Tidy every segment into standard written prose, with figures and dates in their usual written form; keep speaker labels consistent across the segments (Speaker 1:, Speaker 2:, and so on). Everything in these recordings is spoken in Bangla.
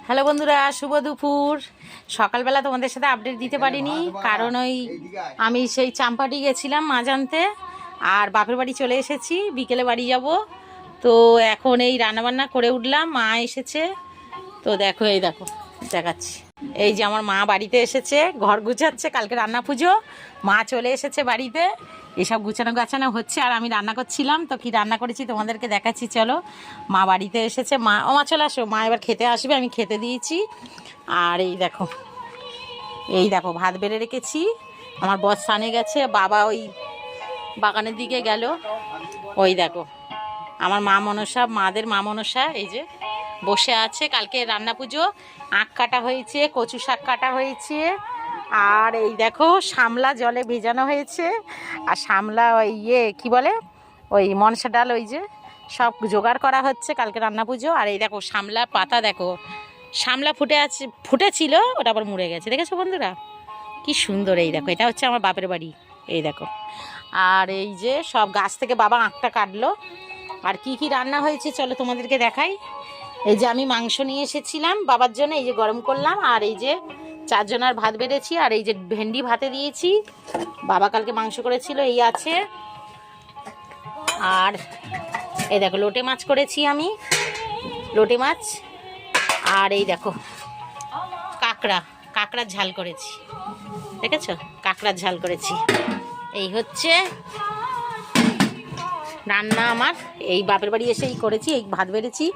Speaker 1: হ্যালো বন্ধুরা, শুভ দুপুর। সকালবেলা তোমাদের সাথে আপডেট দিতে পারিনি, কারণ ওই আমি সেই চাম্পাটি গেছিলাম মাছ আনতে, আর বাপের বাড়ি চলে এসেছি। বিকেলে বাড়ি যাব, তো এখন এই রান্নাবান্না করে উঠলাম। মা এসেছে, তো দেখো এই দেখো দেখাচ্ছি। এই যে আমার মা বাড়িতে এসেছে, ঘর গুছাচ্ছে, কালকে রান্না পুজো। মা চলে এসেছে বাড়িতে, এসব গুছানো গাছানো হচ্ছে, আর আমি রান্না করছিলাম। তো কি রান্না করেছি তোমাদেরকে দেখাচ্ছি, চলো। মা বাড়িতে এসেছে, মা চলে আসো, মা এবার খেতে আসবে, আমি খেতে দিয়েছি। আর এই দেখো ভাত বেড়ে রেখেছি। আমার বর স্নানে গেছে, বাবা ওই বাগানের দিকে গেল। ওই দেখো আমার মা মনসা, মাদের মা মনসা এই যে বসে আছে। কালকে রান্না পুজো, আখ কাটা হয়েছে, কচু শাক কাটা হয়েছে, আর এই দেখো শামলা জলে ভেজানো হয়েছে। আর শামলা ওই কি বলে, ওই মনসা ডাল, ওই যে সব জোগাড় করা হচ্ছে কালকে রান্না পুজো। আর এই দেখো শামলা পাতা, দেখো শামলা ফুটেছিল, ওটা আবার মুড়ে গেছে, দেখেছো বন্ধুরা কি সুন্দর। এই দেখো এটা হচ্ছে আমার বাপের বাড়ি, এই দেখো। আর এই যে সব গাছ থেকে বাবা আখটা কাটলো। আর কি কি রান্না হয়েছে চলো তোমাদেরকে দেখাই। এই যে আমি মাংস নিয়ে এসেছিলাম বাবার জন্য, এই যে গরম করলাম। আর এই যে 4 জনের ভাত বেড়েছি, আর এই যে ভেন্ডি ভাতে দিয়েছি, বাবা কালকে মাংস করেছিল, এই আছে। আর এই দেখো লোটে মাছ করেছি আমি, লোটে মাছ। আর এই দেখো কাঁকড়ার ঝাল করেছি, দেখেছো কাঁকড়ার ঝাল করেছি। এই হচ্ছে রান্না আমার। এই বাপের বাড়ি এসেই করেছি, এই ভাত বেড়েছি।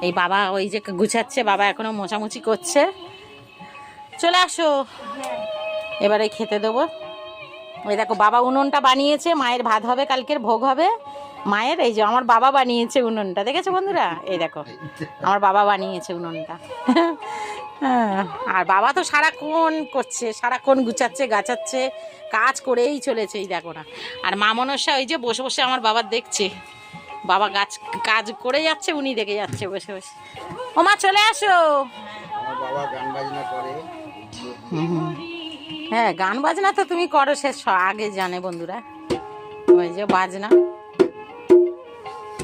Speaker 1: এই বাবা ওই যে গুছাচ্ছে, বাবা এখনো মোছামুছি করছে। চলে আসো, এবারে খেতে দেবো। ওই দেখো বাবা উনুনটা বানিয়েছে, মায়ের ভাত হবে, কালকের ভোগ হবে মায়ের। এই যে আমার বাবা বানিয়েছে উনুনটা, দেখেছো বন্ধুরা, এই দেখো আমার বাবা বানিয়েছে উনুনটা। হ্যাঁ, আর বাবা তো সারাক্ষণ করছে, সারাক্ষণ গুছাচ্ছে গাছাচ্ছে, কাজ করেই চলেছে, এই দেখো না। আর মা মনসা ওই যে বসে বসে আমার বাবার দেখছে, বাবা কাজ করে যাচ্ছে, উনি দেখে যাচ্ছে বসে বসে। ও মা চলে আসো। হ্যাঁ গান বাজনা তো তুমি করো, সে আগে জানে বন্ধুরা। ওই যে বাজনা,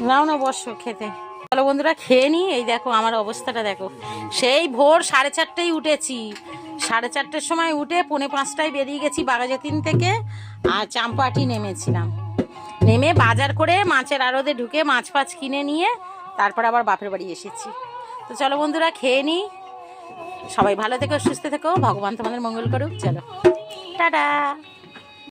Speaker 1: নাও না বসো খেতে। চলো বন্ধুরা খেয়ে নি। এই দেখো আমার অবস্থাটা দেখো, সেই ভোর 4:30টায় উঠেছি, 4:30টার সময় উঠে 4:45টায় বেরিয়ে গেছি বাঘাযতীন থেকে। আর চাম্পাটি নেমেছিলাম, নেমে বাজার করে মাছের আড়তে ঢুকে মাছ ফাছ কিনে নিয়ে তারপর আবার বাপের বাড়ি এসেছি। তো চলো বন্ধুরা খেয়ে নি। সবাই ভালো থেকো, সুস্থ থেকো, ভগবান তোমাদের মঙ্গল করুক। চলো টাটা।